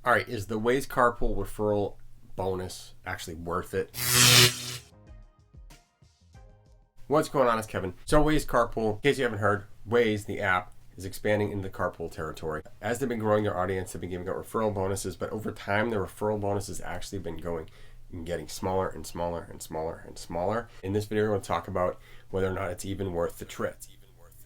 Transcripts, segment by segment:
All right, is the Waze Carpool Referral Bonus actually worth it? What's going on? It's Kevin. So Waze Carpool, in case you haven't heard, Waze, the app, is expanding into the carpool territory. As they've been growing their audience, they've been giving out referral bonuses, but over time, the referral bonus has actually been going and getting smaller and smaller and smaller and smaller. In this video, we're going to talk about whether or not it's even worth the trip.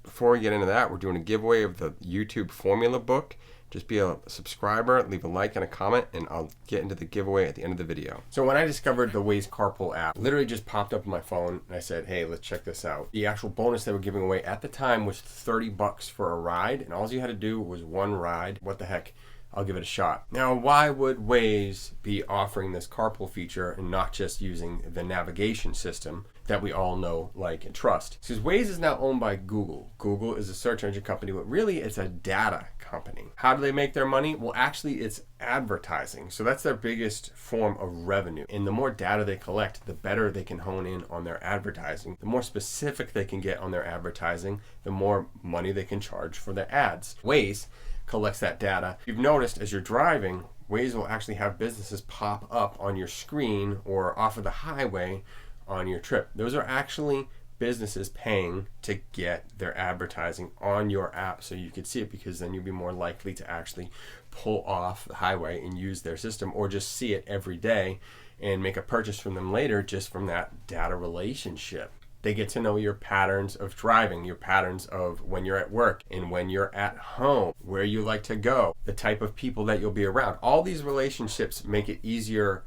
Before we get into that, we're doing a giveaway of the YouTube formula book. Just be a subscriber, leave a like and a comment, and I'll get into the giveaway at the end of the video. So when I discovered the Waze Carpool app, literally just popped up on my phone, and I said, hey, let's check this out. The actual bonus they were giving away at the time was $30 for a ride, and all you had to do was one ride. What the heck? I'll give it a shot. Now, why would Waze be offering this carpool feature and not just using the navigation system that we all know, like, and trust? Because Waze is now owned by Google. Google is a search engine company, but really it's a data company. How do they make their money? Well, actually it's advertising. So that's their biggest form of revenue. And the more data they collect, the better they can hone in on their advertising. The more specific they can get on their advertising, the more money they can charge for their ads. Waze collects that data. You've noticed as you're driving, Waze will actually have businesses pop up on your screen or off of the highway on your trip. Those are actually businesses paying to get their advertising on your app so you can see it, because then you'll be more likely to actually pull off the highway and use their system, or just see it every day and make a purchase from them later just from that data relationship. They get to know your patterns of driving, your patterns of when you're at work and when you're at home, where you like to go, the type of people that you'll be around. All these relationships make it easier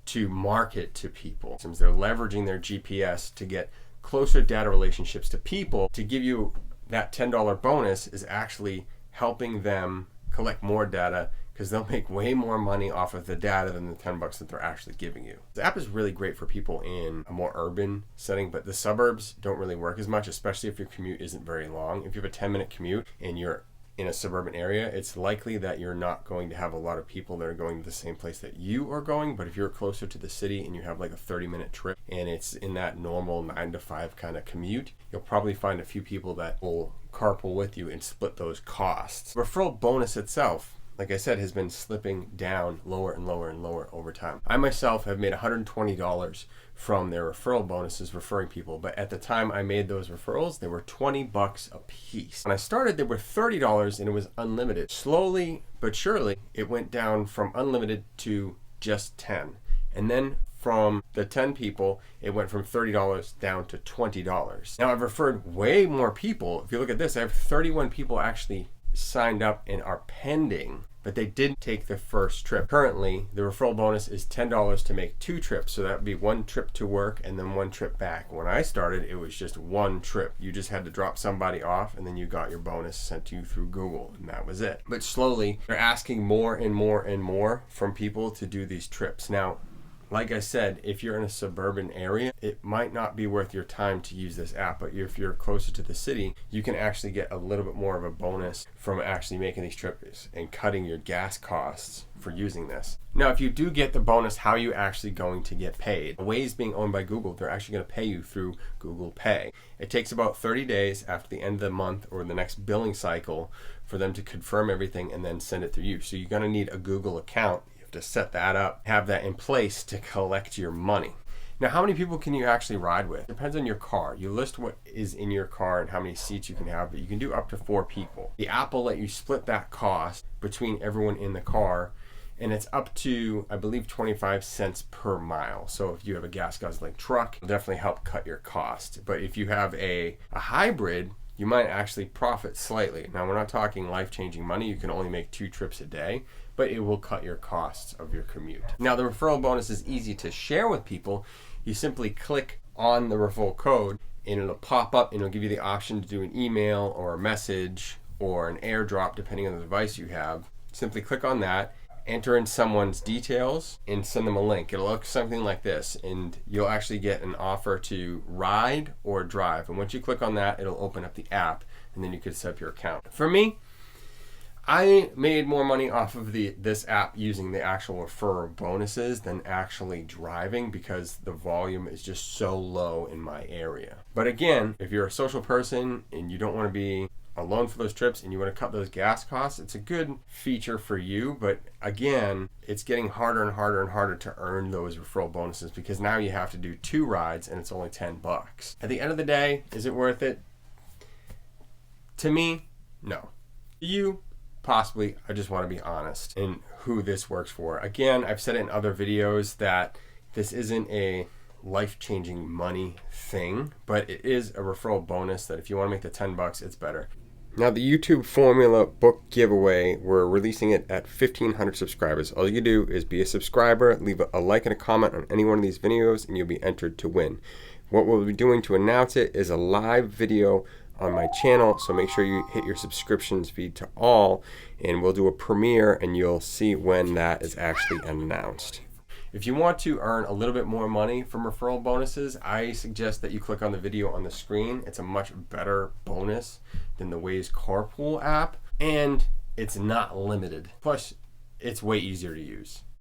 to market to people, since they're leveraging their GPS to get closer data relationships to people. To give you that $10 bonus is actually helping them collect more data, because they'll make way more money off of the data than the $10 that they're actually giving you. The app is really great for people in a more urban setting, but the suburbs don't really work as much, especially if your commute isn't very long. If you have a 10-minute commute and you're in a suburban area, it's likely that you're not going to have a lot of people that are going to the same place that you are going. But if you're closer to the city and you have like a 30-minute trip and it's in that normal 9 to 5 kind of commute, you'll probably find a few people that will carpool with you and split those costs. Referral bonus itself, like I said, has been slipping down lower and lower and lower over time. I myself have made $120 from their referral bonuses referring people, but at the time I made those referrals, they were $20 a piece. When I started, they were $30 and it was unlimited. Slowly but surely, it went down from unlimited to just 10. And then from the 10 people, it went from $30 down to $20. Now I've referred way more people. If you look at this, I have 31 people actually signed up and are pending, but they didn't take the first trip. Currently, the referral bonus is $10 to make 2 trips. So that would be 1 trip to work and then 1 trip back. When I started, it was just 1 trip. You just had to drop somebody off and then you got your bonus sent to you through Google, and that was it. But slowly, they're asking more and more and more from people to do these trips. Now, like I said, if you're in a suburban area, it might not be worth your time to use this app, but if you're closer to the city, you can actually get a little bit more of a bonus from actually making these trips and cutting your gas costs for using this. Now, if you do get the bonus, how are you actually going to get paid? Waze being owned by Google, they're actually going to pay you through Google Pay. It takes about 30 days after the end of the month or the next billing cycle for them to confirm everything and then send it through you. So you're going to need a Google account to set that up, have that in place to collect your money. Now, how many people can you actually ride with? Depends on your car. You list what is in your car and how many seats you can have, but you can do up to 4 people. The app will let you split that cost between everyone in the car, and it's up to, I believe, 25 cents per mile. So if you have a gas guzzling truck, it'll definitely help cut your cost. But if you have a hybrid, you might actually profit slightly. Now, we're not talking life-changing money. You can only make 2 trips a day, but it will cut your costs of your commute. Now, the referral bonus is easy to share with people. You simply click on the referral code and it'll pop up and it'll give you the option to do an email or a message or an airdrop, depending on the device you have. Simply click on that, enter in someone's details, and send them a link. It'll look something like this, and you'll actually get an offer to ride or drive. And once you click on that, it'll open up the app, and then you can set up your account. For me, I made more money off of this app using the actual referral bonuses than actually driving, because the volume is just so low in my area. But again, if you're a social person and you don't want to be alone for those trips and you want to cut those gas costs, it's a good feature for you. But again, it's getting harder and harder and harder to earn those referral bonuses because now you have to do 2 rides and it's only $10. At the end of the day, is it worth it? To me, no. To you, possibly. I just want to be honest in who this works for. Again, I've said it in other videos that this isn't a life-changing money thing, but it is a referral bonus that if you want to make the $10, it's better. Now the YouTube formula book giveaway, we're releasing it at 1,500 subscribers. All you do is be a subscriber, leave a like and a comment on any one of these videos, and you'll be entered to win. What we'll be doing to announce it is a live video on my channel, so make sure you hit your subscriptions feed to all, and we'll do a premiere and you'll see when that is actually announced. If you want to earn a little bit more money from referral bonuses, I suggest that you click on the video on the screen. It's a much better bonus than the Waze Carpool app, and it's not limited. Plus, it's way easier to use.